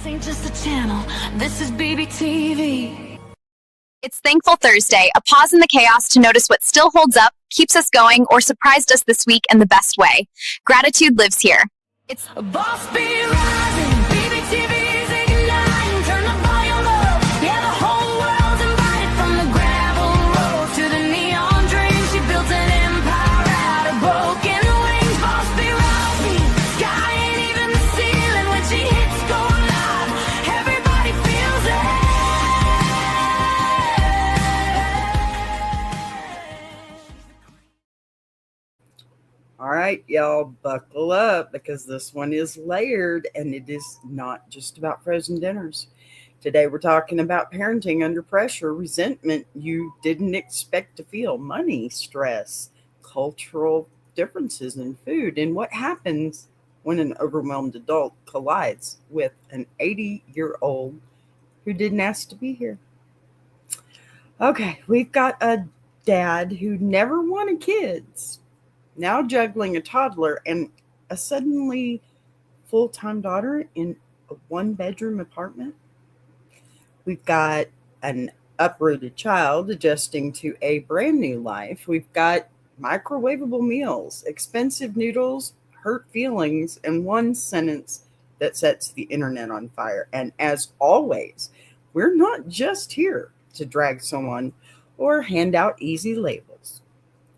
This ain't just a channel, this is BBTV. It's Thankful Thursday, a pause in the chaos to notice what still holds up, keeps us going, or surprised us this week in the best way. Gratitude lives here. It's A boss be rising, BBTV's igniting, turn the volume up, yeah, the whole world's invited. From the gravel road to the neon dream, she built an empire out of broken wings. Boss be rising, sky ain't even the ceiling when she hits go live, everybody feels it. All right, y'all, buckle up because this one is layered and it is not just about frozen dinners. Today, we're talking about parenting under pressure, resentment you didn't expect to feel, money, stress, cultural differences in food, and what happens when an overwhelmed adult collides with an 80-year-old who didn't ask to be here. Okay, we've got a dad who never wanted kids, now juggling a toddler and a suddenly full-time daughter in a one-bedroom apartment. We've got an uprooted child adjusting to a brand new life. We've got microwavable meals, expensive noodles, hurt feelings, and one sentence that sets the internet on fire. And as always, we're not just here to drag someone or hand out easy labels.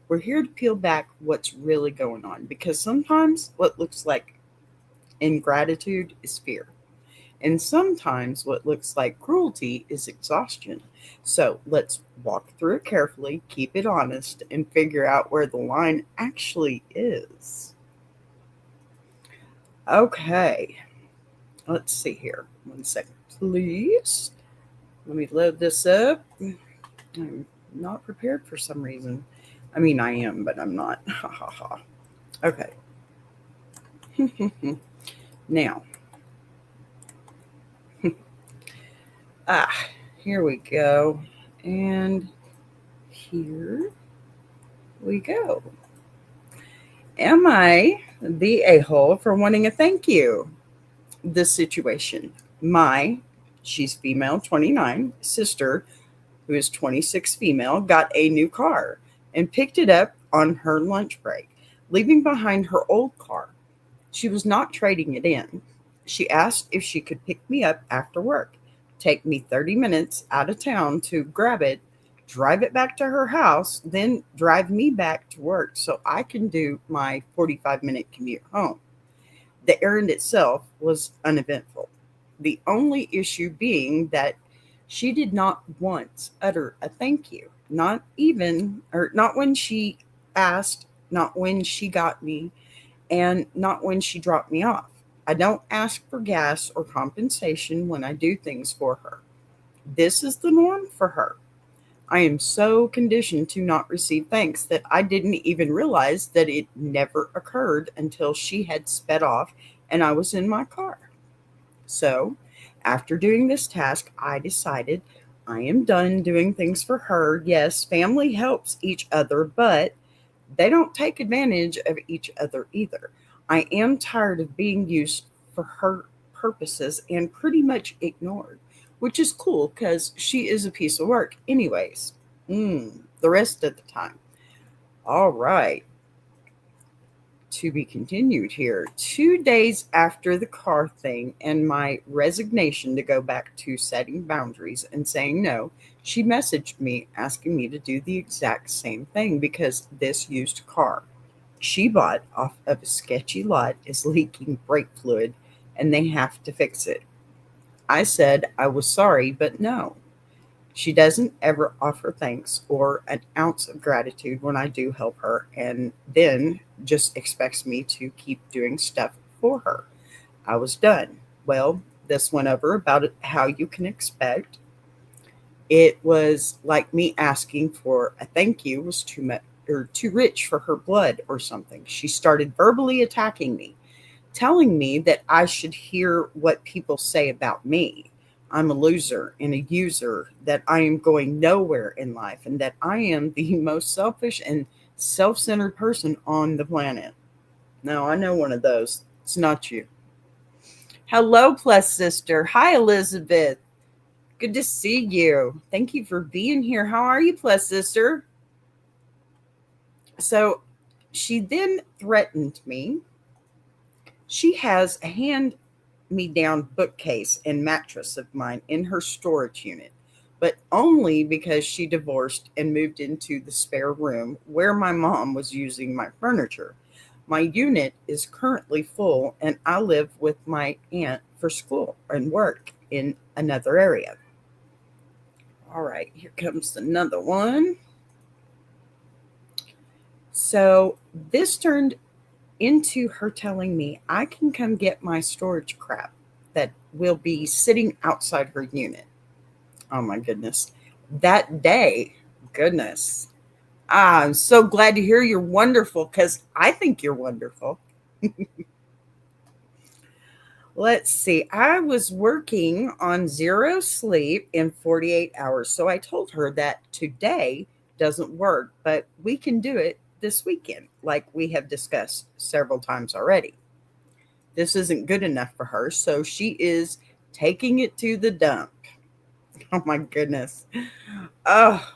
We're here to peel back what's really going on, because sometimes what looks like ingratitude is fear. And sometimes what looks like cruelty is exhaustion. So let's walk through it carefully, keep it honest, and figure out where the line actually is. Okay, let's see here. 1 second, please. Let me load this up. I'm not prepared for some reason. I mean, I am, but I'm not. Ha ha ha. Okay. Now. Here we go. And here we go. Am I the a-hole for wanting a thank you? This situation. She's female, 29, sister, who is 26 female, got a new car and picked it up on her lunch break, leaving behind her old car. She was not trading it in. She asked if she could pick me up after work, take me 30 minutes out of town to grab it, drive it back to her house, then drive me back to work so I can do my 45-minute commute home. The errand itself was uneventful. The only issue being that she did not once utter a thank you. Not when she asked, not when she got me, and not when she dropped me off. I don't ask for gas or compensation when I do things for her. This is the norm for her. I am so conditioned to not receive thanks that I didn't even realize that it never occurred until she had sped off and I was in my car. So, after doing this task, I decided I am done doing things for her. Yes, family helps each other, but they don't take advantage of each other either. I am tired of being used for her purposes and pretty much ignored, which is cool because she is a piece of work anyways. The rest of the time. All right. To be continued here. 2 days after the car thing and my resignation to go back to setting boundaries and saying no, she messaged me asking me to do the exact same thing because this used car she bought off of a sketchy lot is leaking brake fluid and they have to fix it. I said I was sorry, but no. She doesn't ever offer thanks or an ounce of gratitude when I do help her, and then just expects me to keep doing stuff for her. I was done. Well, this went over about how you can expect. It was like me asking for a thank you was too much or too rich for her blood or something. She started verbally attacking me, telling me that I should hear what people say about me. I'm a loser and a user, that I am going nowhere in life, and that I am the most selfish and self-centered person on the planet. Now, I know one of those. It's not you. Hello, Plus Sister. Hi, Elizabeth. Good to see you. Thank you for being here. How are you, Plus Sister? So she then threatened me. She has a hand me down bookcase and mattress of mine in her storage unit, but only because she divorced and moved into the spare room where my mom was using my furniture. My unit is currently full, and I live with my aunt for school and work in another area. All right, here comes another one. So this turned into her telling me I can come get my storage crap that will be sitting outside her unit. Oh my goodness. That day, goodness. I'm so glad to hear you're wonderful because I think you're wonderful. Let's see. I was working on zero sleep in 48 hours. So I told her that today doesn't work, but we can do it this weekend, like we have discussed several times already. This isn't good enough for her, so she is taking it to the dump. Oh my goodness. Oh,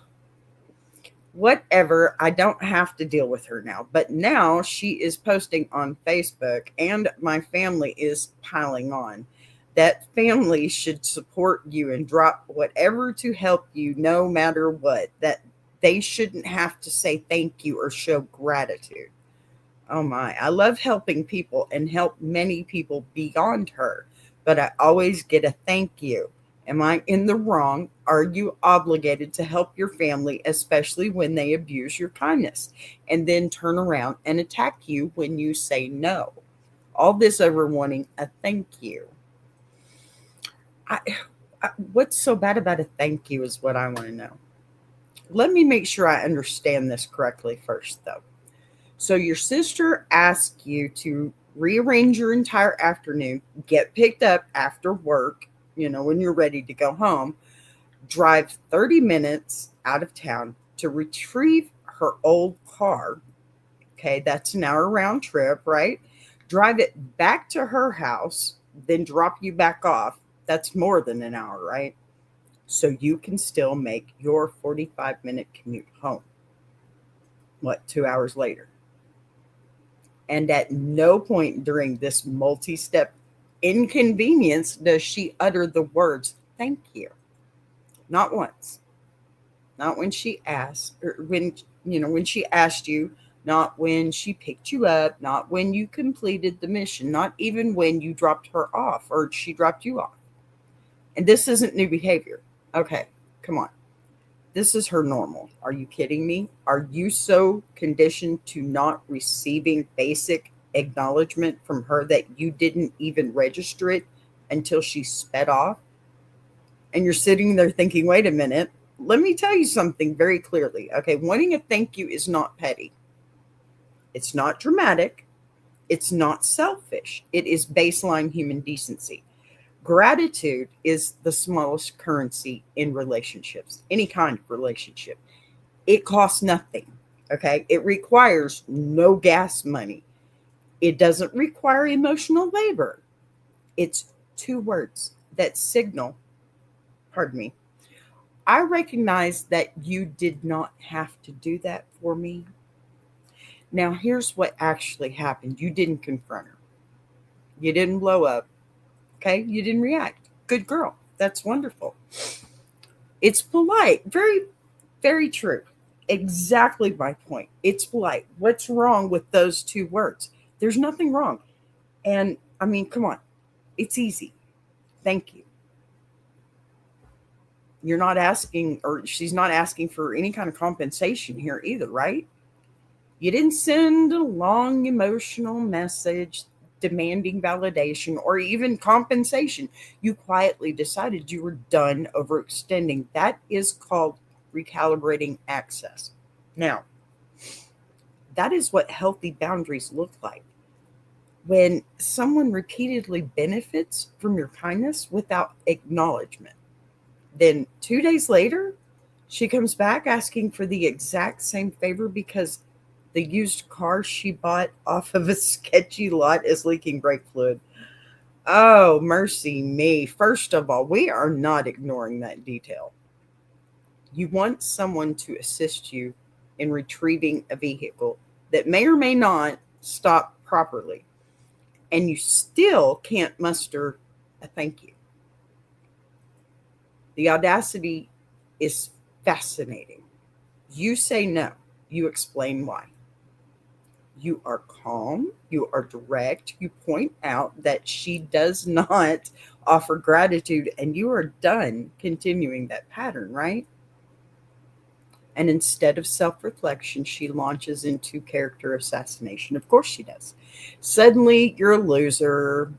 whatever. I don't have to deal with her now. But now she is posting on Facebook, and my family is piling on. That family should support you and drop whatever to help you no matter what. That they shouldn't have to say thank you or show gratitude. Oh my, I love helping people and help many people beyond her, but I always get a thank you. Am I in the wrong? Are you obligated to help your family, especially when they abuse your kindness, and then turn around and attack you when you say no? All this over wanting a thank you. I, what's so bad about a thank you is what I want to know. Let me make sure I understand this correctly first, though. So your sister asked you to rearrange your entire afternoon, get picked up after work, when you're ready to go home, drive 30 minutes out of town to retrieve her old car. Okay, that's an hour round trip, right? Drive it back to her house, then drop you back off. That's more than an hour, right? So you can still make your 45-minute commute home. What, 2 hours later? And at no point during this multi-step inconvenience does she utter the words, thank you. Not once. Not when she asked, or when she asked you, not when she picked you up, not when you completed the mission, not even when you dropped her off or she dropped you off. And this isn't new behavior. Okay, come on. This is her normal. Are you kidding me? Are you so conditioned to not receiving basic acknowledgement from her that you didn't even register it until she sped off? And you're sitting there thinking, wait a minute, let me tell you something very clearly. Okay, wanting a thank you is not petty. It's not dramatic. It's not selfish. It is baseline human decency. Gratitude is the smallest currency in relationships, any kind of relationship. It costs nothing. Okay. It requires no gas money. It doesn't require emotional labor. It's two words that signal, pardon me, I recognize that you did not have to do that for me. Now, here's what actually happened. You didn't confront her. You didn't blow up. Okay, you didn't react. Good girl. That's wonderful. It's polite. Very, very true. Exactly my point. It's polite. What's wrong with those two words? There's nothing wrong. And I mean, come on. It's easy. Thank you. You're not asking, or she's not asking for any kind of compensation here either, right? You didn't send a long emotional message demanding validation or even compensation. You quietly decided you were done overextending. That is called recalibrating access. Now, that is what healthy boundaries look like. When someone repeatedly benefits from your kindness without acknowledgement, then 2 days later, she comes back asking for the exact same favor because the used car she bought off of a sketchy lot is leaking brake fluid. Oh, mercy me. First of all, we are not ignoring that detail. You want someone to assist you in retrieving a vehicle that may or may not stop properly, and you still can't muster a thank you. The audacity is fascinating. You say no, you explain why. You are calm, you are direct, you point out that she does not offer gratitude, and you are done continuing that pattern, right? And instead of self reflection, she launches into character assassination. Of course, she does. Suddenly, you're a loser,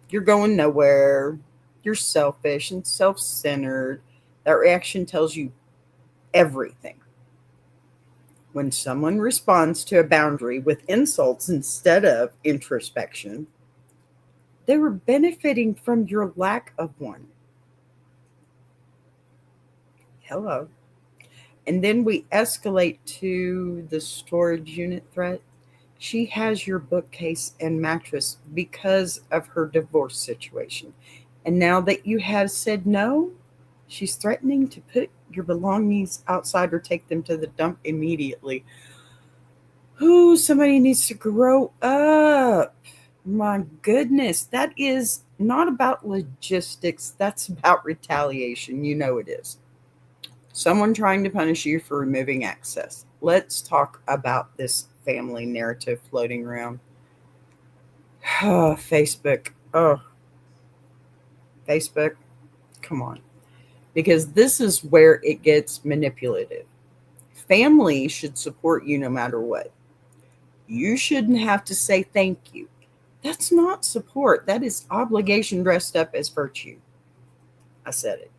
you're going nowhere, you're selfish and self centered. That reaction tells you everything. When someone responds to a boundary with insults instead of introspection, they were benefiting from your lack of one. Hello. And then we escalate to the storage unit threat. She has your bookcase and mattress because of her divorce situation. And now that you have said no, she's threatening to put your belongings outside or take them to the dump immediately. Ooh, somebody needs to grow up. My goodness, that is not about logistics. That's about retaliation. You know it is. Someone trying to punish you for removing access. Let's talk about this family narrative floating around. Oh, Facebook. Oh, Facebook. Come on. Because this is where it gets manipulative. Family should support you no matter what. You shouldn't have to say thank you. That's not support. That is obligation dressed up as virtue. I said it.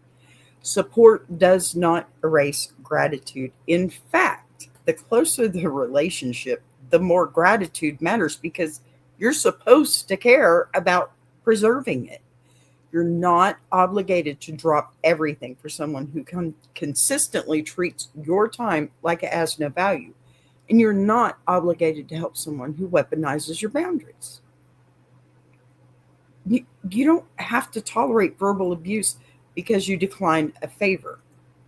Support does not erase gratitude. In fact, the closer the relationship, the more gratitude matters because you're supposed to care about preserving it. You're not obligated to drop everything for someone who consistently treats your time like it has no value. And you're not obligated to help someone who weaponizes your boundaries. You don't have to tolerate verbal abuse because you declined a favor.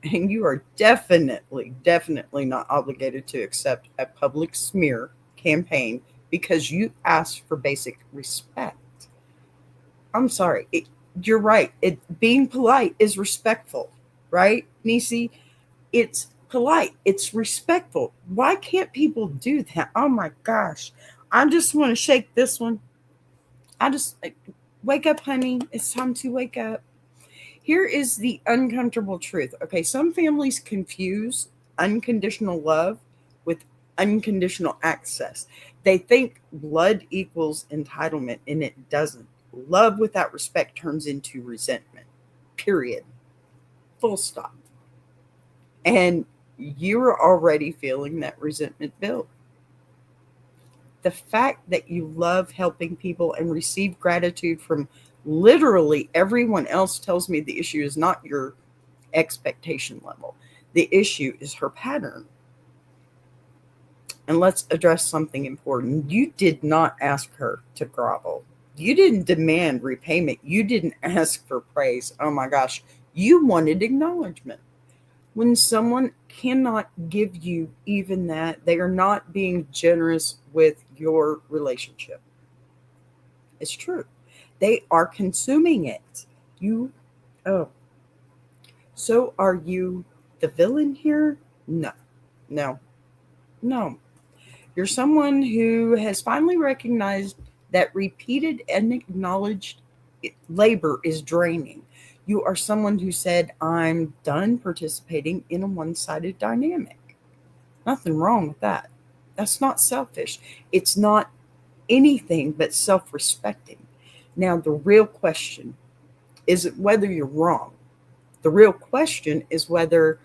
And you are definitely not obligated to accept a public smear campaign because you asked for basic respect. I'm sorry. You're right. Being polite is respectful, right, Nisi? It's polite. It's respectful. Why can't people do that? Oh my gosh. I just want to shake this one. I just wake up, honey. It's time to wake up. Here is the uncomfortable truth. Okay, some families confuse unconditional love with unconditional access. They think blood equals entitlement, and it doesn't. Love without respect turns into resentment. Period. Full stop. And you're already feeling that resentment build. The fact that you love helping people and receive gratitude from literally everyone else tells me the issue is not your expectation level. The issue is her pattern. And let's address something important. You did not ask her to grovel. You didn't demand repayment. You didn't ask for praise. Oh my gosh. You wanted acknowledgement. When someone cannot give you even that, they are not being generous with your relationship. It's true. They are consuming it. Oh, so are you the villain here? No, no, no. You're someone who has finally recognized that repeated and acknowledged labor is draining. You are someone who said, I'm done participating in a one sided dynamic. Nothing wrong with that. That's not selfish. It's not anything but self respecting. Now, the real question isn't whether you're wrong. The real question is whether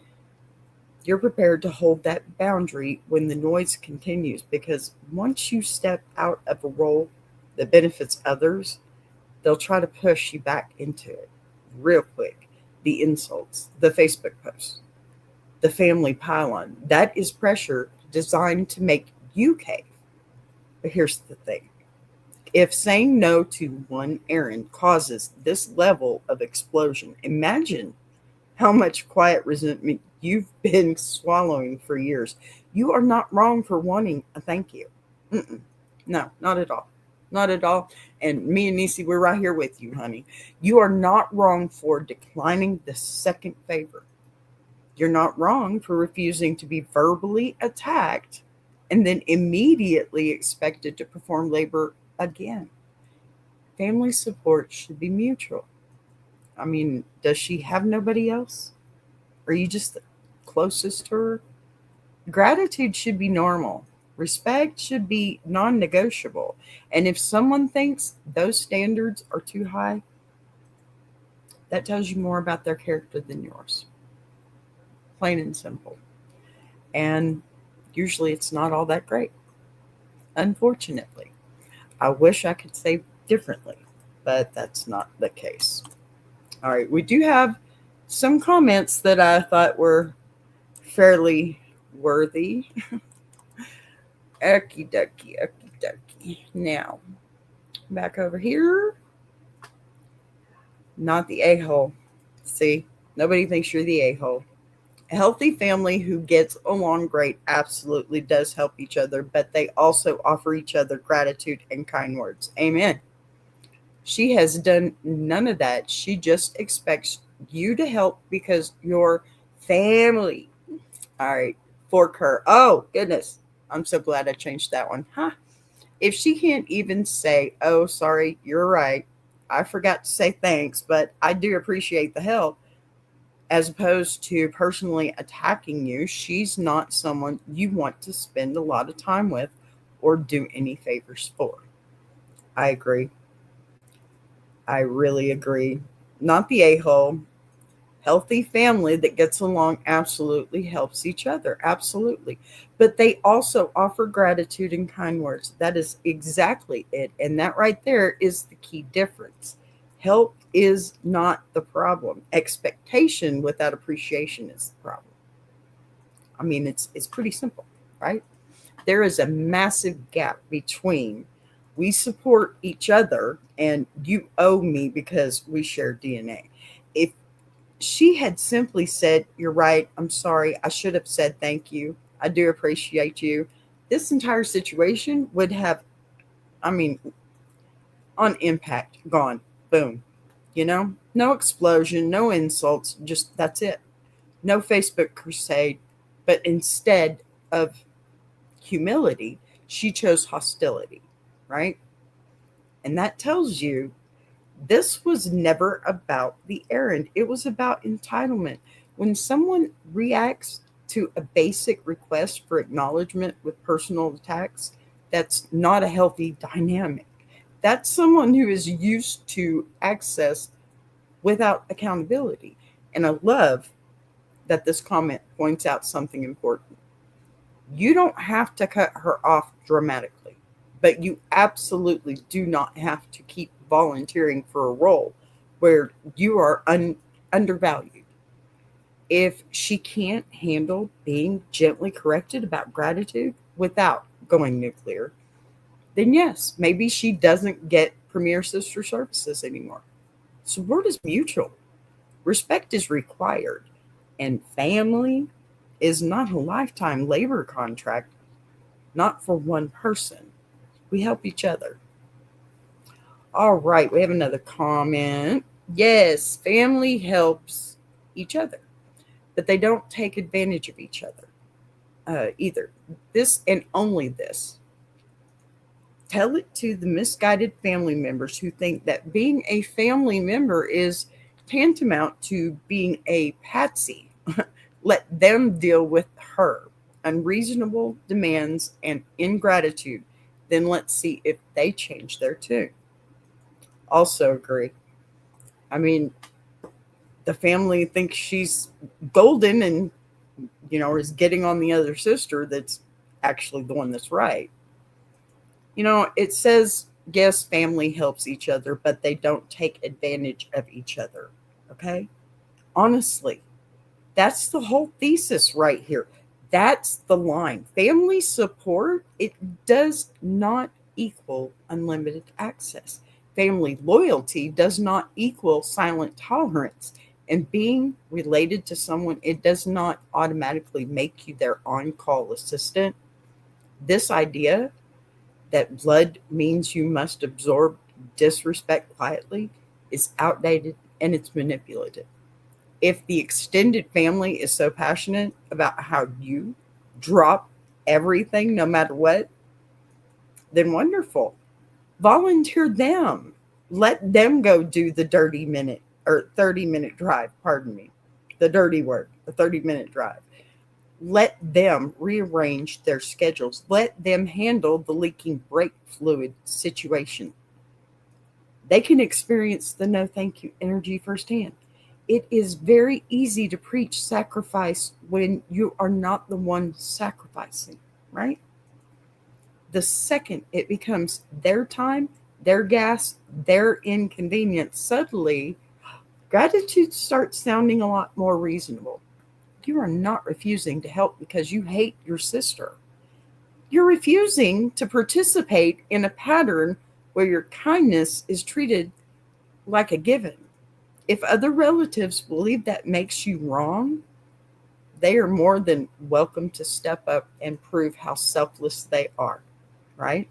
you're prepared to hold that boundary when the noise continues. Because once you step out of a role that benefits others, they'll try to push you back into it real quick. The insults, the Facebook posts, the family pile-on. That is pressure designed to make you cave. But here's the thing. If saying no to one errand causes this level of explosion, imagine how much quiet resentment you've been swallowing for years. You are not wrong for wanting a thank you. Mm-mm. No, not at all. Not at all. And me and Nisi, we're right here with you, honey. You are not wrong for declining the second favor. You're not wrong for refusing to be verbally attacked and then immediately expected to perform labor again. Family support should be mutual. I mean, does she have nobody else? Are you just the closest to her? Gratitude should be normal. Respect should be non negotiable. And if someone thinks those standards are too high, that tells you more about their character than yours. Plain and simple. And usually it's not all that great, unfortunately. I wish I could say differently, but that's not the case. All right, we do have some comments that I thought were fairly worthy. Okie dokie, okie dokie. Now, back over here. Not the a-hole. See, nobody thinks you're the a-hole. A healthy family who gets along great absolutely does help each other, but they also offer each other gratitude and kind words. Amen. She has done none of that. She just expects you to help because you're family. All right, fork her. Oh, goodness. I'm so glad I changed that one. Huh? If she can't even say, oh, sorry, you're right. I forgot to say thanks, but I do appreciate the help, as opposed to personally attacking you, she's not someone you want to spend a lot of time with or do any favors for. I agree. I really agree. Not the a-hole. Healthy family that gets along absolutely helps each other. Absolutely. But they also offer gratitude and kind words. That is exactly it. And that right there is the key difference. Help is not the problem. Expectation without appreciation is the problem. I mean, it's pretty simple, right? There is a massive gap between we support each other and you owe me because we share DNA. If she had simply said, you're right, I'm sorry, I should have said thank you, I do appreciate you, this entire situation would have, I mean, on impact, gone, boom. No explosion, no insults, just that's it. No Facebook crusade, but instead of humility, she chose hostility, right? And that tells you this was never about the errand. It was about entitlement. When someone reacts to a basic request for acknowledgement with personal attacks, that's not a healthy dynamic. That's someone who is used to access without accountability. And I love that this comment points out something important. You don't have to cut her off dramatically, but you absolutely do not have to keep volunteering for a role where you are undervalued. If she can't handle being gently corrected about gratitude without going nuclear, then yes, maybe she doesn't get Premier Sister services anymore. Support is mutual. Respect is required. And family is not a lifetime labor contract, not for one person. We help each other. All right, we have another comment. Yes, family helps each other, but they don't take advantage of each other either. This and only this. Tell it to the misguided family members who think that being a family member is tantamount to being a patsy. Let them deal with her unreasonable demands and ingratitude. Then let's see if they change their tune. Also agree. I mean, the family thinks she's golden and, is getting on the other sister that's actually the one that's right. It says, yes, family helps each other, but they don't take advantage of each other. Okay? Honestly, that's the whole thesis right here. That's the line. Family support, it does not equal unlimited access. Family loyalty does not equal silent tolerance. And being related to someone, it does not automatically make you their on call assistant. This idea that blood means you must absorb disrespect quietly is outdated and it's manipulative. If the extended family is so passionate about how you drop everything no matter what, then wonderful. Volunteer them. Let them go do the dirty minute or 30-minute drive, pardon me. The dirty word, the 30-minute drive. Let them rearrange their schedules. Let them handle the leaking brake fluid situation. They can experience the no thank you energy firsthand. It is very easy to preach sacrifice when you are not the one sacrificing, right? The second it becomes their time, their gas, their inconvenience, suddenly gratitude starts sounding a lot more reasonable. You are not refusing to help because you hate your sister. You're refusing to participate in a pattern where your kindness is treated like a given. If other relatives believe that makes you wrong, they are more than welcome to step up and prove how selfless they are, right?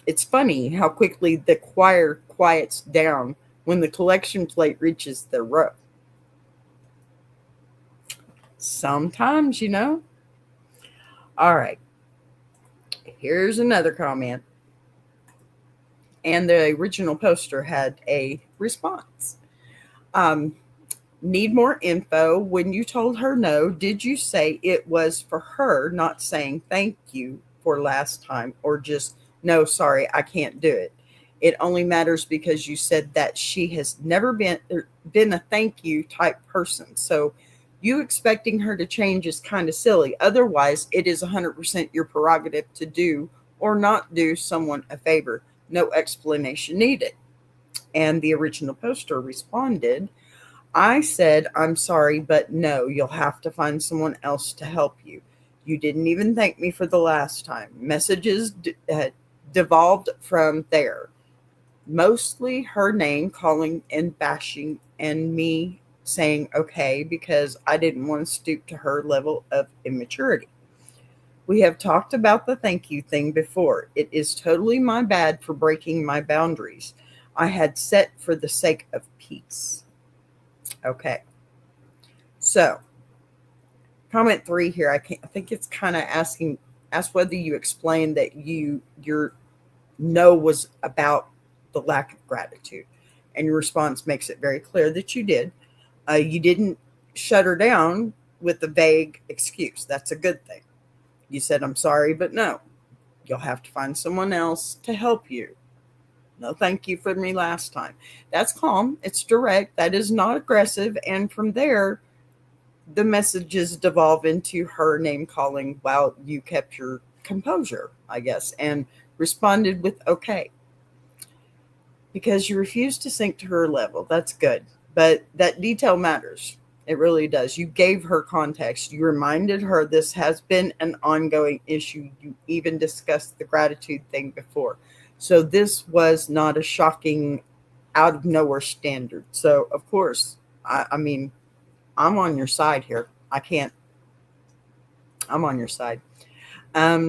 It's funny how quickly the choir quiets down when the collection plate reaches their row. Sometimes, All right, here's another comment. And the original poster had a response. Um, Need more info. When you told her no, did you say it was for her, not saying thank you for last time, or just no, sorry, I can't do it? It only matters because you said that she has never been a thank you type person. So you expecting her to change is kind of silly. Otherwise, it is 100% your prerogative to do or not do someone a favor. No explanation needed. And the original poster responded, I said, I'm sorry, but no, you'll have to find someone else to help you. You didn't even thank me for the last time. Messages devolved from there. Mostly her name calling and bashing and me saying okay because I didn't want to stoop to her level of immaturity. We have talked about the thank you thing before. It is totally my bad for breaking my boundaries I had set for the sake of peace. Okay. So, comment 3 here. I think it's kind of ask whether you explained that your no was about the lack of gratitude, and your response makes it very clear that you did. You didn't shut her down with a vague excuse. That's a good thing. You said, I'm sorry, but no. You'll have to find someone else to help you. No, thank you for me last time. That's calm. It's direct. That is not aggressive. And from there, the messages devolve into her name calling while you kept your composure, I guess, and responded with okay. Because you refused to sink to her level. That's good. But that detail matters. It really does. You gave her context. You reminded her this has been an ongoing issue. You even discussed the gratitude thing before. So this was not a shocking, out of nowhere standard. So, of course, I mean, I'm on your side here. I'm on your side.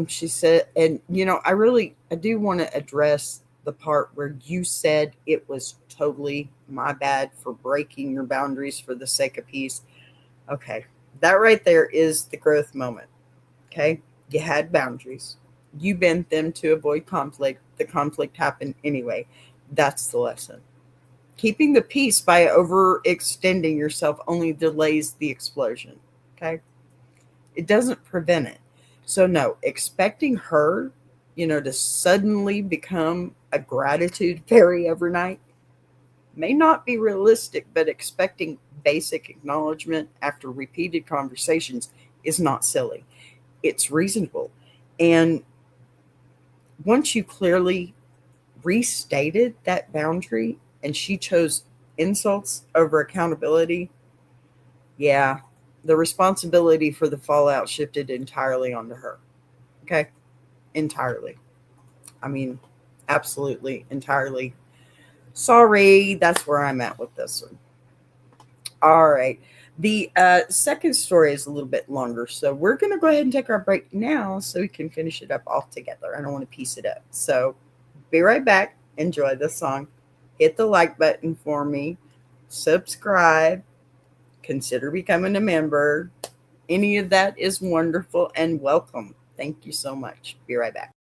She said, and I do want to address the part where you said it was totally my bad for breaking your boundaries for the sake of peace. Okay. That right there is the growth moment. Okay. You had boundaries. You bent them to avoid conflict. The conflict happened anyway. That's the lesson. Keeping the peace by overextending yourself only delays the explosion. Okay. It doesn't prevent it. So no, expecting her, to suddenly become a gratitude fairy overnight may not be realistic, but expecting basic acknowledgement after repeated conversations is not silly. It's reasonable. And once you clearly restated that boundary and she chose insults over accountability, yeah, the responsibility for the fallout shifted entirely onto her. Okay? Entirely. I mean, absolutely, entirely. Sorry, that's where I'm at with this one. All right. The second story is a little bit longer, so we're going to go ahead and take our break now so we can finish it up all together. I don't want to piece it up. So be right back. Enjoy the song. Hit the like button for me. Subscribe. Consider becoming a member. Any of that is wonderful and welcome. Thank you so much. Be right back.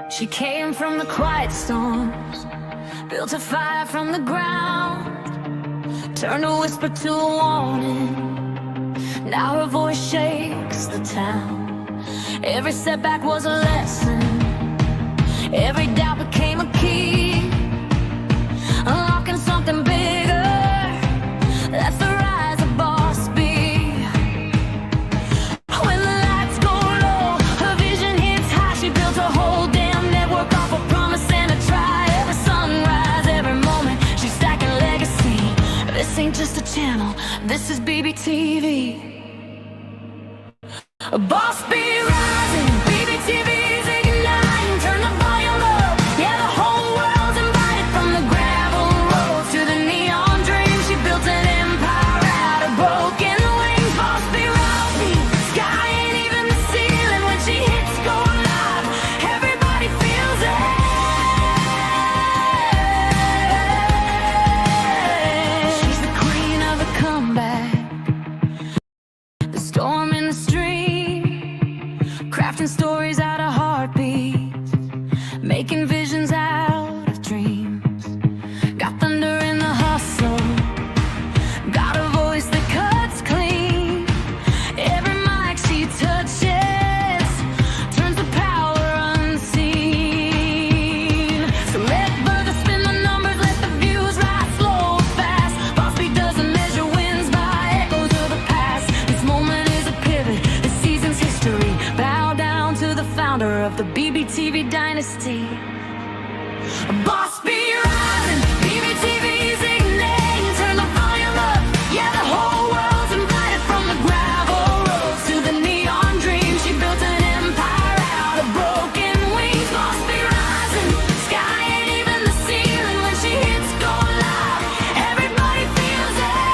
She came from the quiet storms, built a fire from the ground, turned a whisper to a warning. Now her voice shakes the town. Every setback was a lesson, every doubt became a key, unlocking something bigger. That's the rise of Boss B. When the lights go low, her vision hits high. She built a whole damn network off a promise and a try. Every sunrise, every moment, she's stacking legacy. This ain't just a channel, this is BBTV. Boss B rising, BBTV's igniting. Turn the volume up, yeah, the whole world's invited. From the gravel road to the neon dream, she built an empire out of broken wings. Boss B rising, sky ain't even the ceiling. When she hits go live, everybody feels it. She's the queen of the comeback, the storm in the stream, crafting stories out of heartbeats, making visions out of dreams. Got thunder in the hustle, got a voice that cuts clean. Every mic she touches turns the power unseen. So let further spin the numbers, let the views rise slow or fast. Boss B doesn't measure wins by echoes of the past. This moment is a pivot, this season's history. Bow down to the founder of the BBTV dynasty. Boss B rising, BBTV's igniting. Turn the volume up, yeah, the whole world's invited. From the gravel roads to the neon dream, she built an empire out of broken wings. Boss B rising, sky ain't even the ceiling. When she hits go live, everybody feels it.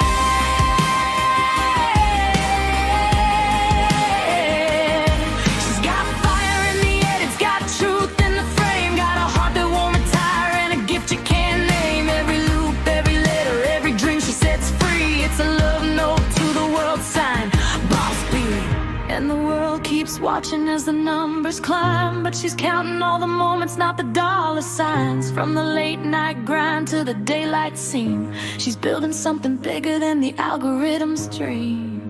She's got fire in the head, it's got truth in the frame, got a heart that won't retire and a gift you can't name. Every loop, every letter, every dream she sets free, it's a love note to the world sign. Boss B. And the world keeps watching as the numbers climb, but she's counting all the moments, not the dollar signs. From the late night grind to the daylight scene, she's building something bigger than the algorithm's dream.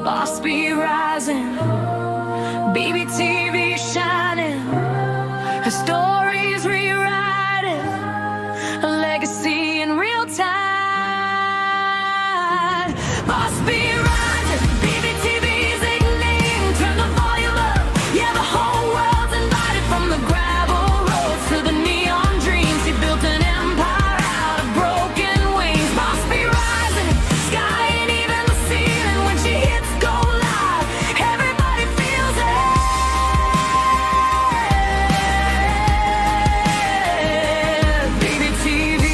Boss B rising, BBTV shining, her story's rewriting, a legacy in real time. Boss B rising, BBTV's igniting. Turn the volume up, yeah, the whole world's invited. From the gravel roads to the neon dream, she built an empire out of broken wings. Boss B rising, sky ain't even the ceiling. When she hits go live, everybody feels it. BBTV,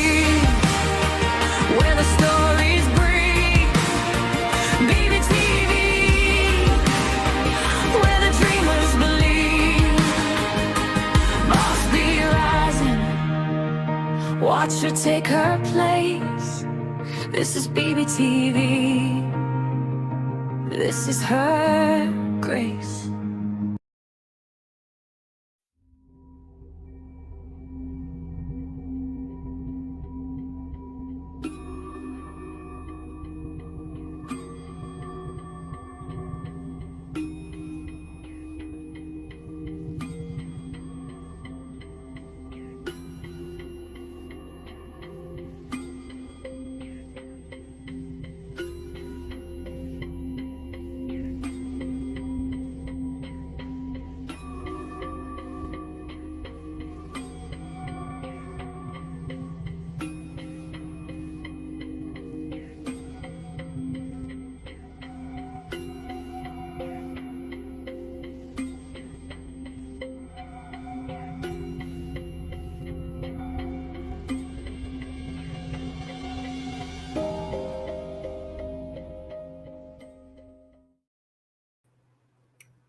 where the stories breathe. BBTV, where the dreamers believe. Boss B rising, watch her take her place. This is BBTV, this is her grace.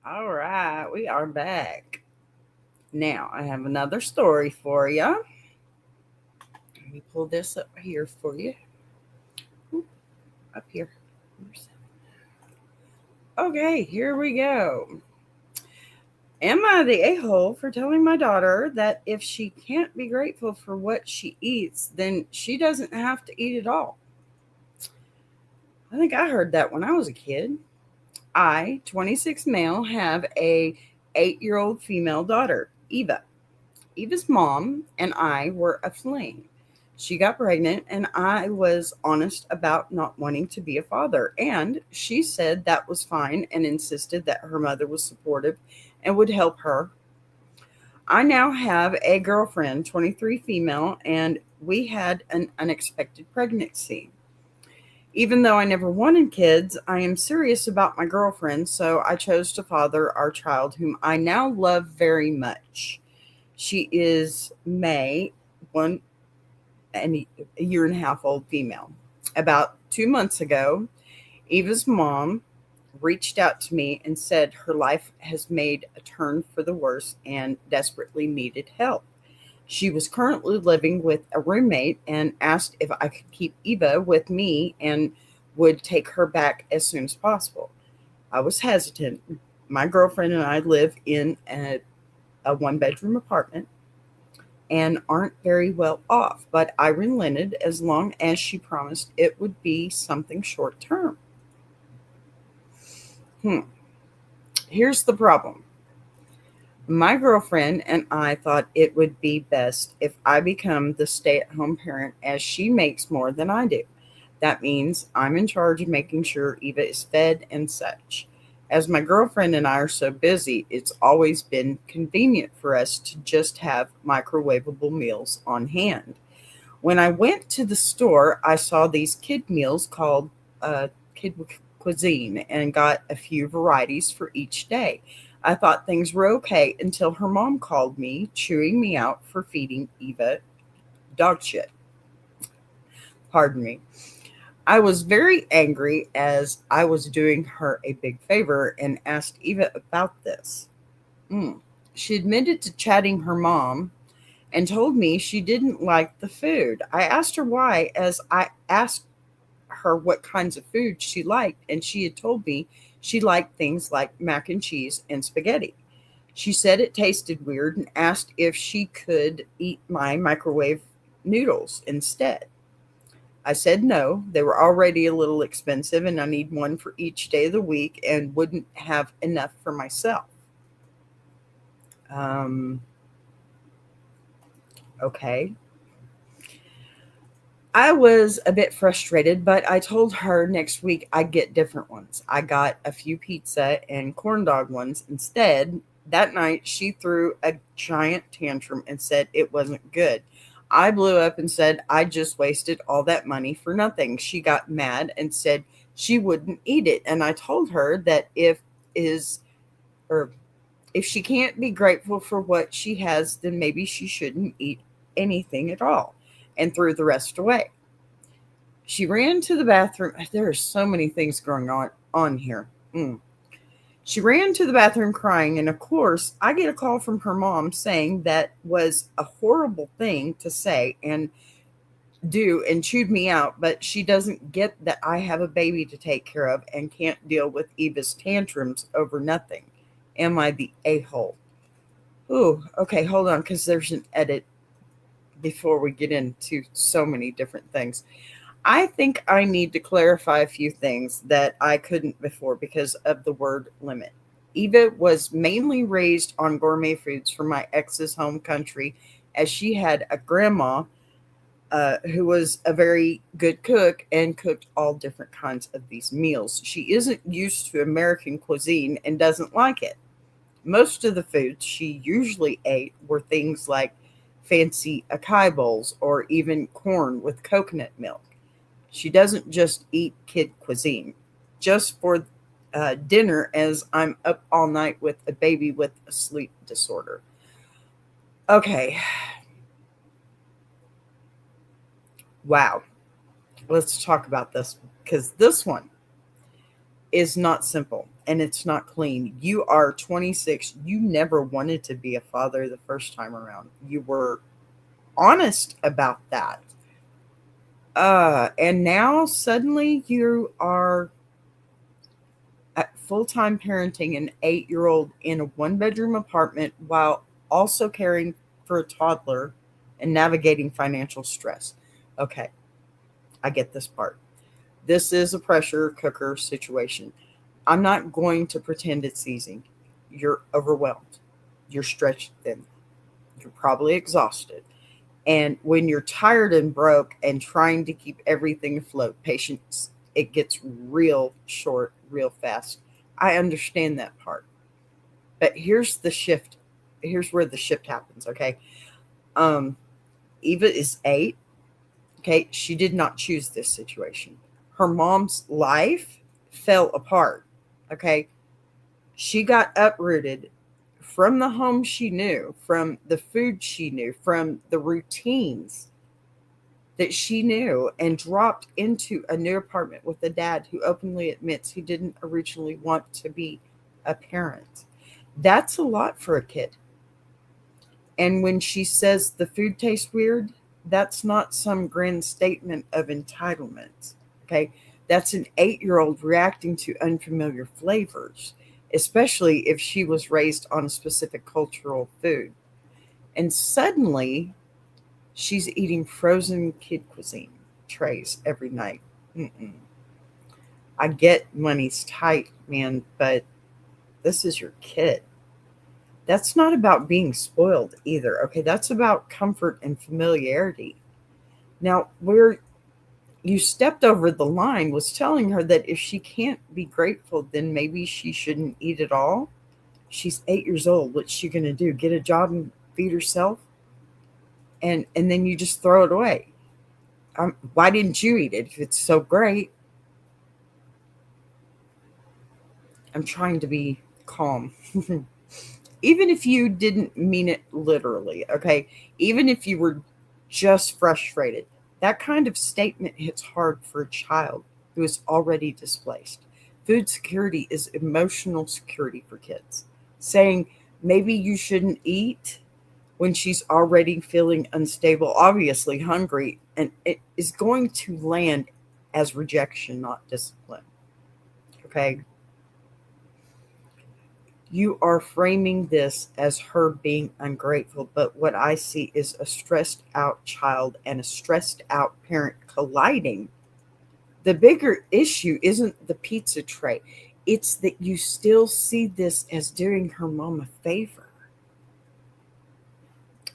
All right, we are back. Now, I have another story for you. Let me pull this up here for you. Oop, up here. Okay, here we go. Am I the a hole for telling my daughter that if she can't be grateful for what she eats, then she doesn't have to eat at all? I think I heard that when I was a kid. I, 26 male, have a 8-year-old female daughter, Eva. Eva's mom and I were a fling. She got pregnant, and I was honest about not wanting to be a father. And she said that was fine and insisted that her mother was supportive and would help her. I now have a girlfriend, 23 female, and we had an unexpected pregnancy. Even though I never wanted kids, I am serious about my girlfriend, so I chose to father our child, whom I now love very much. She is May, one and a year and a half old female. About 2 months ago, Eva's mom reached out to me and said her life has made a turn for the worse and desperately needed help. She was currently living with a roommate and asked if I could keep Eva with me and would take her back as soon as possible. I was hesitant. My girlfriend and I live in a 1-bedroom apartment and aren't very well off, but I relented as long as she promised it would be something short term. Here's the problem. My girlfriend and I thought it would be best if I become the stay at home parent as she makes more than I do. That means I'm in charge of making sure Eva is fed and such. As my girlfriend and I are so busy, it's always been convenient for us to just have microwavable meals on hand. When I went to the store, I saw these kid meals called kid cuisine and got a few varieties for each day. I thought things were okay until her mom called me, chewing me out for feeding Eva dog shit. Pardon me. I was very angry as I was doing her a big favor and asked Eva about this. Mm. She admitted to chatting her mom and told me she didn't like the food. I asked her why, as I asked her what kinds of food she liked, and she had told me she liked things like mac and cheese and spaghetti. She said it tasted weird and asked if she could eat my microwave noodles instead. I said no, they were already a little expensive and I need one for each day of the week and wouldn't have enough for myself. Um, okay. I was a bit frustrated, but I told her next week I'd get different ones. I got a few pizza and corn dog ones instead. That night, she threw a giant tantrum and said it wasn't good. I blew up and said I just wasted all that money for nothing. She got mad and said she wouldn't eat it. And I told her that is or if she can't be grateful for what she has, then maybe she shouldn't eat anything at all and threw the rest away. She ran to the bathroom. There are so many things going on here. She ran to the bathroom crying, and of course, I get a call from her mom saying that was a horrible thing to say and do and chewed me out, but she doesn't get that I have a baby to take care of and can't deal with Eva's tantrums over nothing. Am I the a-hole? Ooh, okay, hold on, because there's an edit before we get into so many different things. I think I need to clarify a few things that I couldn't before because of the word limit. Eva was mainly raised on gourmet foods from my ex's home country, as she had a grandma who was a very good cook and cooked all different kinds of these meals. She isn't used to American cuisine and doesn't like it. Most of the foods she usually ate were things like fancy acai bowls or even corn with coconut milk. She doesn't just eat kid cuisine. Just for dinner, as I'm up all night with a baby with a sleep disorder. Okay. Wow. Let's talk about this because this one is not simple. and it's not clean. You are 26. You never wanted to be a father the first time around. You were honest about that. And now suddenly you are at full-time parenting an 8-year-old in a one-bedroom apartment while also caring for a toddler and navigating financial stress. Okay, I get this part. This is a pressure cooker situation. I'm not going to pretend it's easy. You're overwhelmed. You're stretched thin. You're probably exhausted. And when you're tired and broke and trying to keep everything afloat, patience, it gets real short, real fast. I understand that part. But here's the shift. Here's where the shift happens, okay? Um, Eva is 8. Okay, she did not choose this situation. Her mom's life fell apart. Okay, she got uprooted from the home she knew, from the food she knew, from the routines that she knew, and dropped into a new apartment with a dad who openly admits he didn't originally want to be a parent. That's a lot for a kid. And when she says the food tastes weird, that's not some grand statement of entitlement. Okay. That's an 8-year-old reacting to unfamiliar flavors, especially if she was raised on a specific cultural food. And suddenly she's eating frozen kid cuisine trays every night. Mm-mm. I get money's tight, man, but this is your kid. That's not about being spoiled either. Okay, that's about comfort and familiarity. Now, where you stepped over the line was telling her that if she can't be grateful, then maybe she shouldn't eat at all. She's 8 years old. What's she going to do? Get a job and feed herself? And then you just throw it away. Why didn't you eat it if it's so great? I'm trying to be calm. Even if you didn't mean it literally, okay? Even if you were just frustrated, that kind of statement hits hard for a child who is already displaced. Food security is emotional security for kids. Saying maybe you shouldn't eat when she's already feeling unstable, obviously hungry, and it is going to land as rejection, not discipline. Okay? You are framing this as her being ungrateful, but what I see is a stressed out child and a stressed out parent colliding. The bigger issue isn't the pizza tray, it's that you still see this as doing her mom a favor.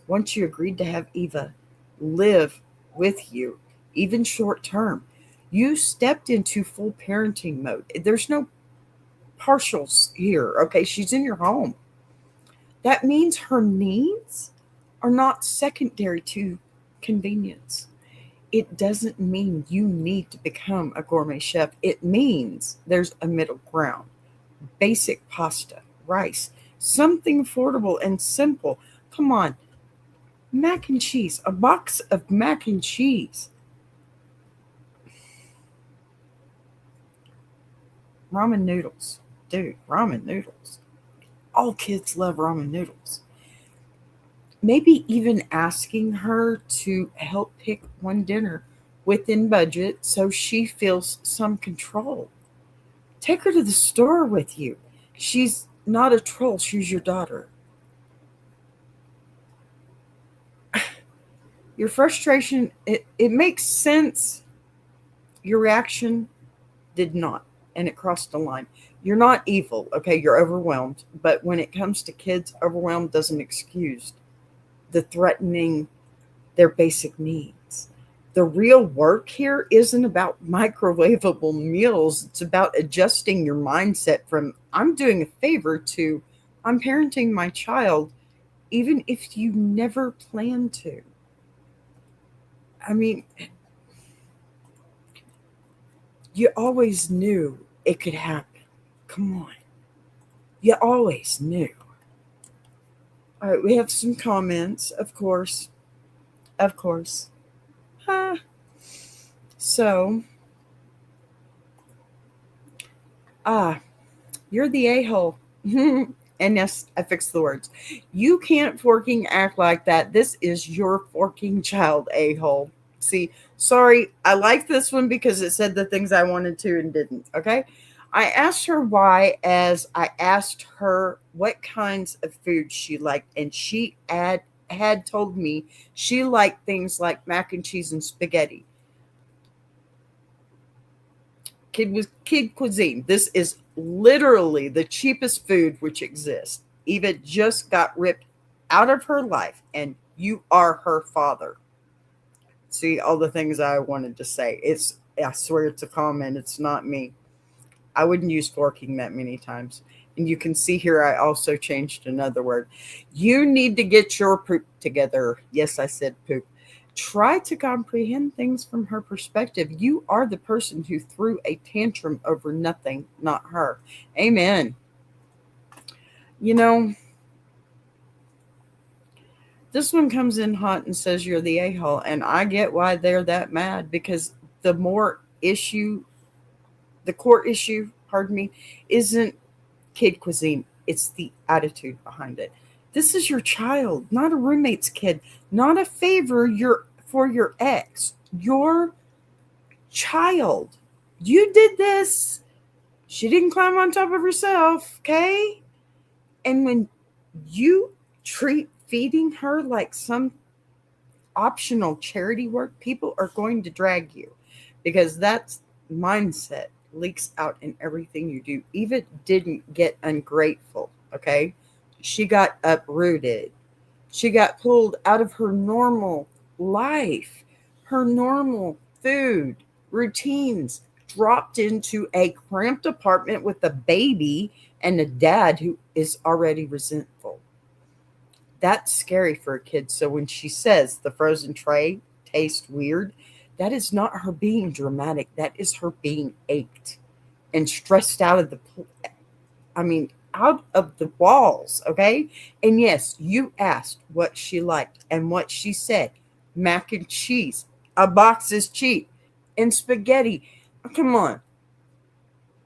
Once you agreed to have Eva live with you, even short term, you stepped into full parenting mode. There's no partials here. Okay, she's in your home. That means her needs are not secondary to convenience. It doesn't mean you need to become a gourmet chef. It means there's a middle ground. Basic pasta, rice, something affordable and simple. Come on, mac and cheese, a box of mac and cheese. Ramen noodles. Dude, ramen noodles. All kids love ramen noodles. Maybe even asking her to help pick one dinner within budget so she feels some control. Take her to the store with you. She's not a troll, she's your daughter. Your frustration, it makes sense. Your reaction did not, and it crossed the line. You're not evil, okay? You're overwhelmed. But when it comes to kids, overwhelmed doesn't excuse the threatening their basic needs. The real work here isn't about microwavable meals. It's about adjusting your mindset from I'm doing a favor to I'm parenting my child, even if you never plan to. I mean, you always knew it could happen. Come on. You always knew. All right, we have some comments, of course. Of course. Huh. So, ah, You're the a-hole. And yes, I fixed the words. You can't forking act like that. This is your forking child, a-hole. See, sorry, I like this one because it said the things I wanted to and didn't. Okay. I asked her why as I asked her what kinds of food she liked, and had told me she liked things like mac and cheese and spaghetti. Kid cuisine. This is literally the cheapest food which exists. Eva just got ripped out of her life, and you are her father. See all the things I wanted to say. I swear it's a comment. It's not me. I wouldn't use forking that many times. And you can see here I also changed another word. You need to get your poop together. Yes, I said poop. Try to comprehend things from her perspective. You are the person who threw a tantrum over nothing, not her. Amen. You know, this one comes in hot and says you're the a-hole. And I get why they're that mad, because the more issue, the core issue, pardon me, isn't kid cuisine. It's the attitude behind it. This is your child, not a roommate's kid, not a favor for your ex. Your child. You did this. She didn't climb on top of herself, okay? And when you treat feeding her like some optional charity work, people are going to drag you, because that's mindset leaks out in everything you do. Eva didn't get ungrateful, okay? She got uprooted. She got pulled out of her normal life, her normal food routines, dropped into a cramped apartment with a baby and a dad who is already resentful. That's scary for a kid. So when she says the frozen tray tastes weird, that is not her being dramatic. That is her being ached and stressed out of out of the walls, okay? And yes, you asked what she liked, and what she said, mac and cheese. A box is cheap. And spaghetti. Oh, come on.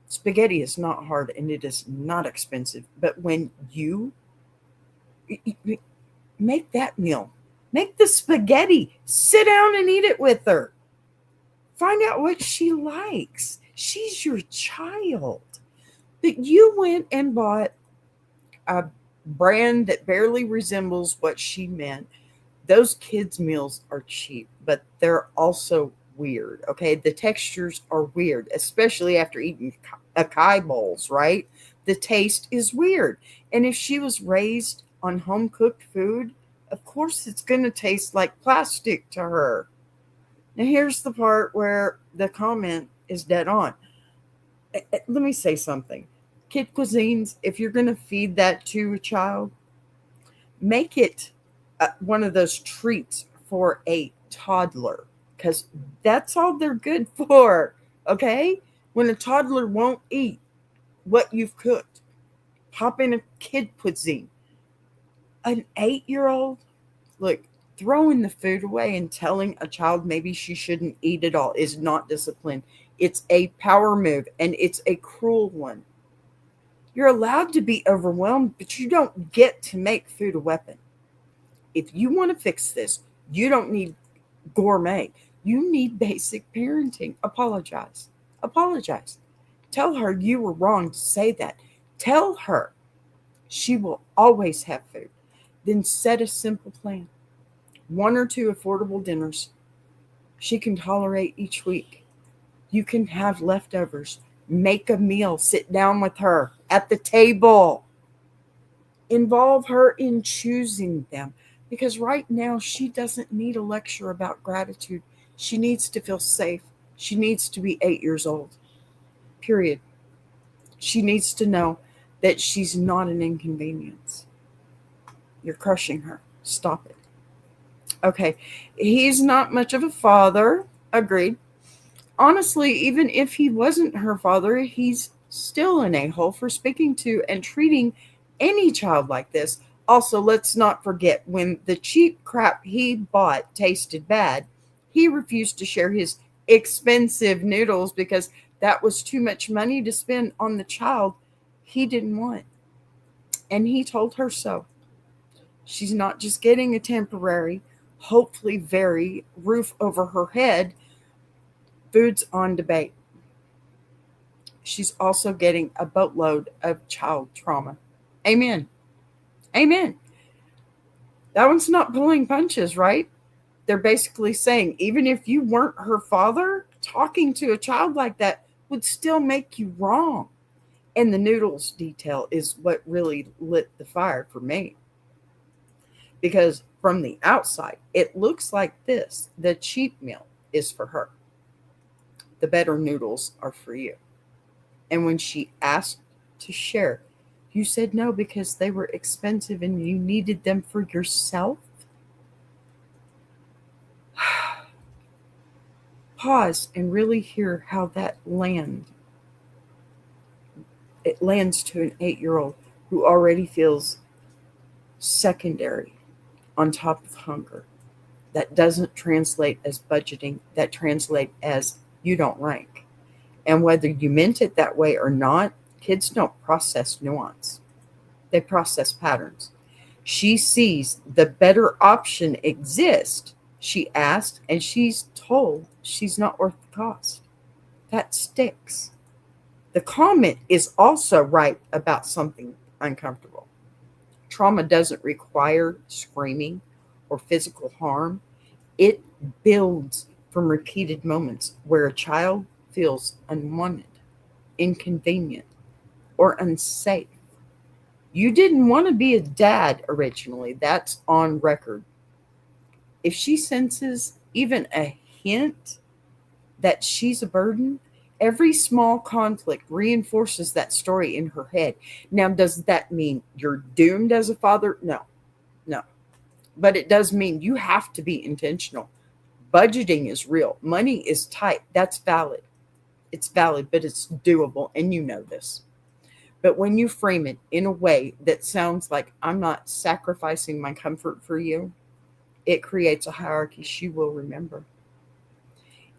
Spaghetti is not hard and it is not expensive. But when you make that meal, make the spaghetti, sit down and eat it with her. Find out what she likes. She's your child. But you went and bought a brand that barely resembles what she meant. Those kids' meals are cheap, but they're also weird. Okay. The textures are weird, especially after eating acai bowls, right? The taste is weird. And if she was raised on home cooked food, of course it's going to taste like plastic to her. Now, here's the part where the comment is dead on. Let me say something. Kid cuisines, if you're going to feed that to a child, make it one of those treats for a toddler, because that's all they're good for. Okay? When a toddler won't eat what you've cooked, pop in a kid cuisine. An 8-year-old, look, throwing the food away and telling a child maybe she shouldn't eat it all is not discipline. It's a power move, and it's a cruel one. You're allowed to be overwhelmed, but you don't get to make food a weapon. If you want to fix this, you don't need gourmet. You need basic parenting. Apologize. Apologize. Tell her you were wrong to say that. Tell her she will always have food. Then set a simple plan. 1 or 2 affordable dinners she can tolerate each week. You can have leftovers. Make a meal. Sit down with her at the table. Involve her in choosing them. Because right now, she doesn't need a lecture about gratitude. She needs to feel safe. She needs to be 8 years old. Period. She needs to know that she's not an inconvenience. You're crushing her. Stop it. Okay. He's not much of a father. Agreed. Honestly, even if he wasn't her father, he's still an a-hole for speaking to and treating any child like this. Also, let's not forget, when the cheap crap he bought tasted bad, he refused to share his expensive noodles because that was too much money to spend on the child. he didn't want. And he told her so. She's not just getting a temporary, hopefully very roof over her head, foods on debate. She's also getting a boatload of child trauma. Amen. Amen. That one's not pulling punches, right? They're basically saying, even if you weren't her father, talking to a child like that would still make you wrong. And the noodles detail is what really lit the fire for me. Because from the outside, it looks like this. The cheap meal is for her. The better noodles are for you. And when she asked to share, you said no because they were expensive and you needed them for yourself. Pause and really hear how that lands. It lands to an 8-year-old who already feels secondary on top of hunger. That doesn't translate as budgeting, that translates as you don't rank. And whether you meant it that way or not, kids don't process nuance. They process patterns. She sees the better option exists. She asked and she's told she's not worth the cost. That sticks. The comment is also right about something uncomfortable. Trauma doesn't require screaming or physical harm. It builds from repeated moments where a child feels unwanted, inconvenient, or unsafe. You didn't want to be a dad originally. That's on record. If she senses even a hint that she's a burden, every small conflict reinforces that story in her head. Now, does that mean you're doomed as a father? No, no. But it does mean you have to be intentional. Budgeting is real. Money is tight. That's valid. It's valid, but it's doable. And you know this. But when you frame it in a way that sounds like I'm not sacrificing my comfort for you, it creates a hierarchy she will remember.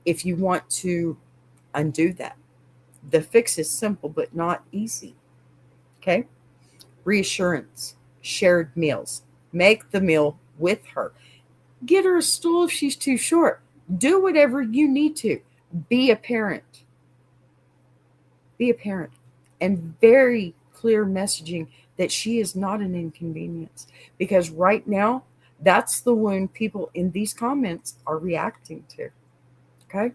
If you want to undo that, the fix is simple but not easy. Okay? Reassurance, shared meals. Make the meal with her. Get her a stool if she's too short. Do whatever you need to. Be a parent. Be a parent. And very clear messaging that she is not an inconvenience. Because right now, that's the wound people in these comments are reacting to. Okay?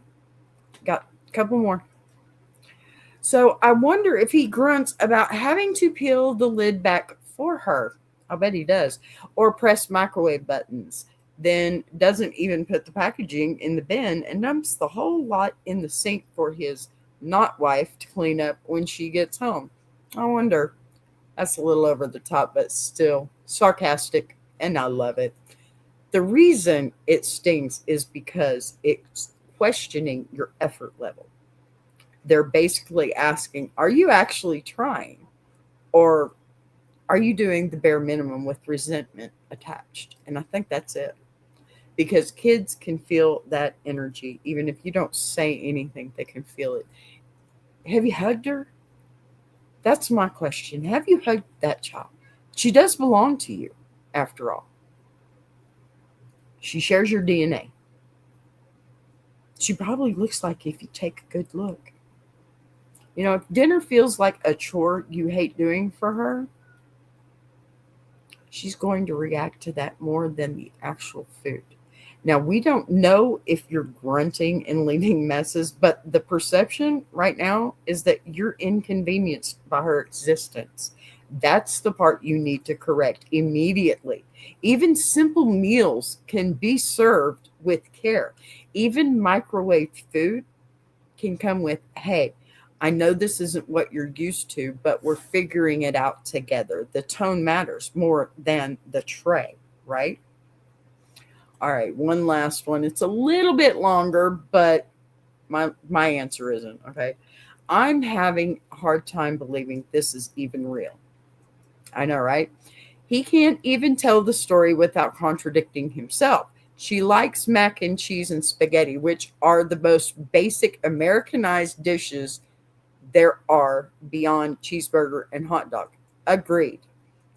Got a couple more. So I wonder if he grunts about having to peel the lid back for her. I bet he does. Or press microwave buttons. Then doesn't even put the packaging in the bin and dumps the whole lot in the sink for his not wife to clean up when she gets home. I wonder. That's a little over the top, but still sarcastic, and I love it. The reason it stings is because it's questioning your effort level. They're basically asking, are you actually trying? Or are you doing the bare minimum with resentment attached? And I think that's it. Because kids can feel that energy. Even if you don't say anything, they can feel it. Have you hugged her? That's my question. Have you hugged that child? She does belong to you, after all. She shares your DNA. She probably looks like if you take a good look. You know, if dinner feels like a chore you hate doing for her, she's going to react to that more than the actual food. Now, we don't know if you're grunting and leaving messes, but the perception right now is that you're inconvenienced by her existence. That's the part you need to correct immediately. Even simple meals can be served with care. Even microwave food can come with, hey, I know this isn't what you're used to, but we're figuring it out together. The tone matters more than the tray, right? All right, one last one. It's a little bit longer, but my answer isn't, okay? I'm having a hard time believing this is even real. I know, right? He can't even tell the story without contradicting himself. She likes mac and cheese and spaghetti, which are the most basic Americanized dishes there are beyond cheeseburger and hot dog. Agreed.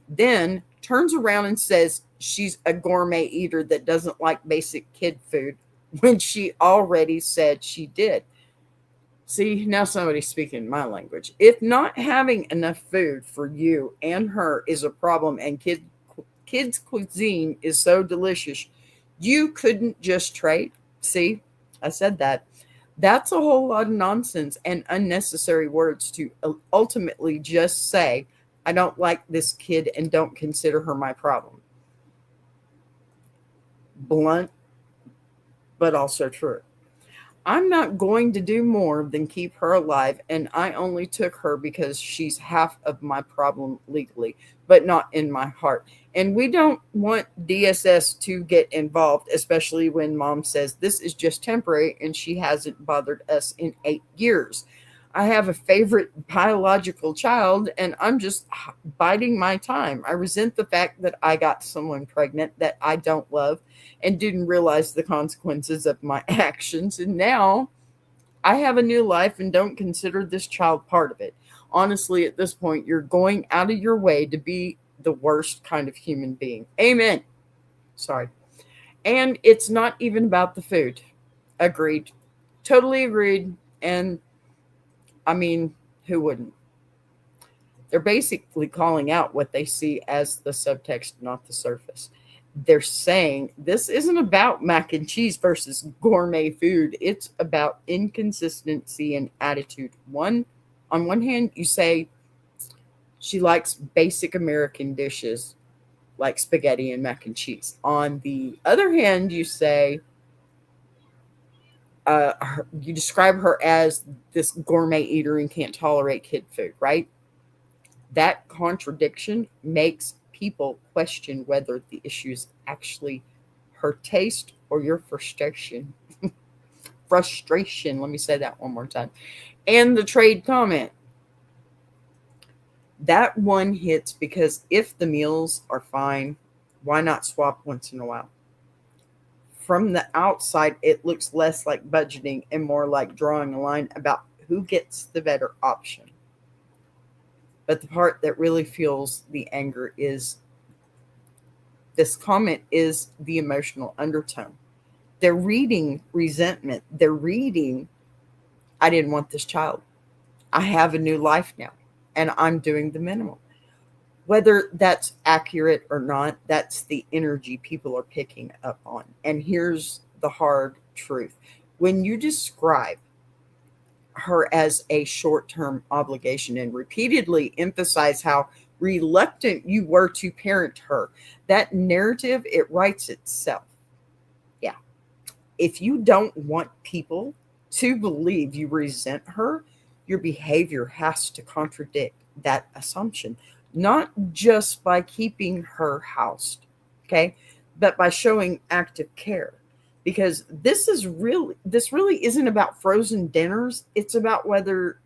Then turns around and says she's a gourmet eater that doesn't like basic kid food when she already said she did. See, now somebody's speaking my language. If not having enough food for you and her is a problem and kids' cuisine is so delicious, you couldn't just trade. See, I said that. That's a whole lot of nonsense and unnecessary words to ultimately just say, I don't like this kid and don't consider her my problem. Blunt, but also true. I'm not going to do more than keep her alive, and I only took her because she's half of my problem legally, but not in my heart. And we don't want DSS to get involved, especially when mom says this is just temporary and she hasn't bothered us in 8 years. I have a favorite biological child, and I'm just biding my time. I resent the fact that I got someone pregnant that I don't love and didn't realize the consequences of my actions. And now I have a new life and don't consider this child part of it. Honestly, at this point, you're going out of your way to be the worst kind of human being. Amen. Sorry. And it's not even about the food. Agreed. Totally agreed. And I mean, who wouldn't? They're basically calling out what they see as the subtext, not the surface. They're saying this isn't about mac and cheese versus gourmet food. It's about inconsistency and attitude. On one hand, you say she likes basic American dishes like spaghetti and mac and cheese. On the other hand, you say you describe her as this gourmet eater and can't tolerate kid food, right? That contradiction makes people question whether the issue is actually her taste or your frustration. Frustration. Let me say that one more time. And the trade comment. That one hits because if the meals are fine, why not swap once in a while? From the outside, it looks less like budgeting and more like drawing a line about who gets the better option. But the part that really fuels the anger is this comment is the emotional undertone. They're reading resentment. They're reading, I didn't want this child. I have a new life now, and I'm doing the minimum. Whether that's accurate or not, that's the energy people are picking up on. And here's the hard truth. When you describe her as a short-term obligation and repeatedly emphasize how reluctant you were to parent her, that narrative, it writes itself. Yeah. If you don't want people to believe you resent her, your behavior has to contradict that assumption, not just by keeping her housed, okay, but by showing active care. Because this really isn't about frozen dinners. It's about whether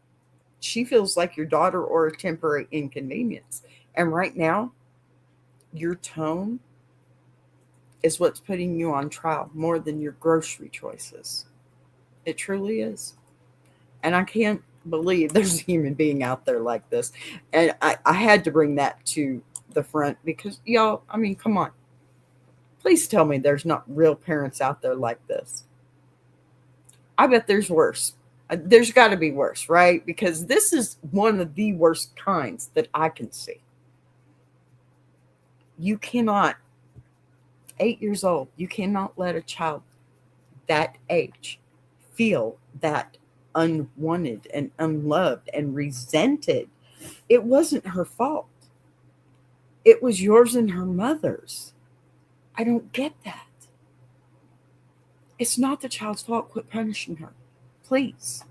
she feels like your daughter or a temporary inconvenience. And right now, your tone is what's putting you on trial more than your grocery choices. It truly is. And I can't believe there's a human being out there like this. And I had to bring that to the front because, y'all, I mean, come on. Please tell me there's not real parents out there like this. I bet there's worse. There's got to be worse, right? Because this is one of the worst kinds that I can see. You cannot, 8 years old, you cannot let a child that age feel that unwanted and unloved and resented. It wasn't her fault. It was yours and her mother's. I don't get that. It's not the child's fault. Quit punishing her. Please.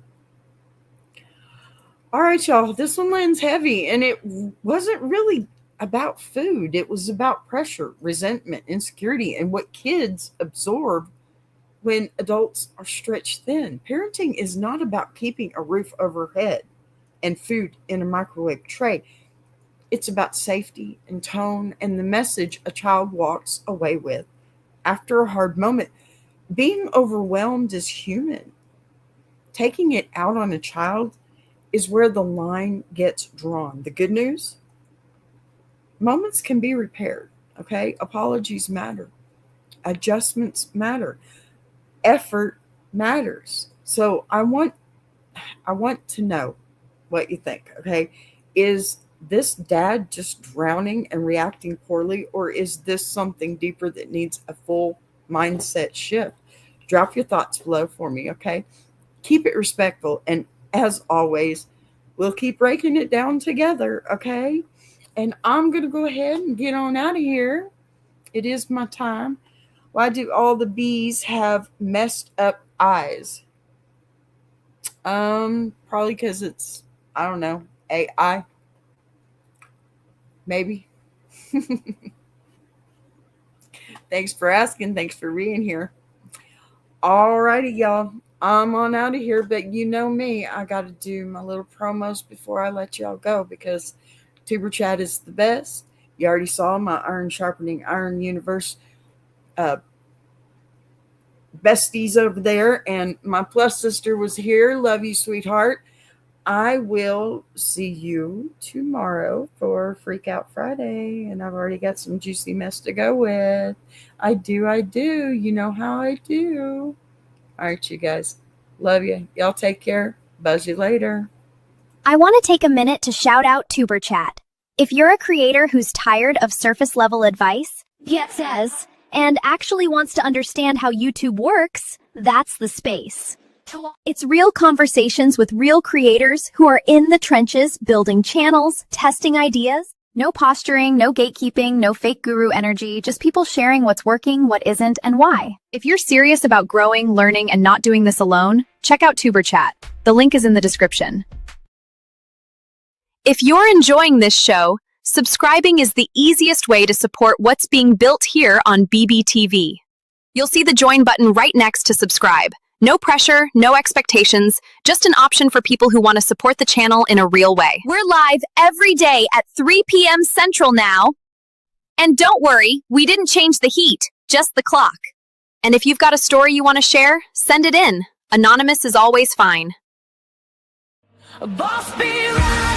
All right, y'all. This one lands heavy, and it wasn't really about food. It was about pressure, resentment, insecurity, and what kids absorb when adults are stretched thin. Parenting is not about keeping a roof overhead and food in a microwave tray. It's about safety and tone and the message a child walks away with after a hard moment. Being overwhelmed is human. Taking it out on a child is where the line gets drawn. The good news, moments can be repaired, okay? Apologies matter. Adjustments matter. Effort matters. So I want to know what you think, okay? Is this dad just drowning and reacting poorly, or is this something deeper that needs a full mindset shift? Drop your thoughts below for me, okay? Keep it respectful, and as always, we'll keep breaking it down together, okay? And I'm going to go ahead and get on out of here. It is my time. Why do all the bees have messed up eyes? Probably because it's, I don't know, AI. Maybe. Thanks for asking. Thanks for being here. Alrighty, y'all. I'm on out of here, but you know me. I got to do my little promos before I let y'all go because Tuber Chat is the best. You already saw my Iron Sharpening Iron Universe besties over there, and my plus sister was here. Love you, sweetheart. I will see you tomorrow for Freak Out Friday, and I've already got some juicy mess to go with. I do. You know how I do. All right, you guys. Love you. Y'all take care. Buzz you later. I want to take a minute to shout out Tuber Chat. If you're a creator who's tired of surface level advice, and actually wants to understand how YouTube works, that's the space. It's real conversations with real creators who are in the trenches building channels, testing ideas. No posturing, no gatekeeping, no fake guru energy, just people sharing what's working, what isn't, and why. If you're serious about growing, learning, and not doing this alone, check out Tuber Chat. The link is in the description. If you're enjoying this show, subscribing is the easiest way to support what's being built here on BBTV. You'll see the join button right next to subscribe. No pressure, no expectations, just an option for people who want to support the channel in a real way. We're live every day at 3 p.m. Central now. And don't worry, we didn't change the heat, just the clock. And if you've got a story you want to share, send it in. Anonymous is always fine. A boss be right.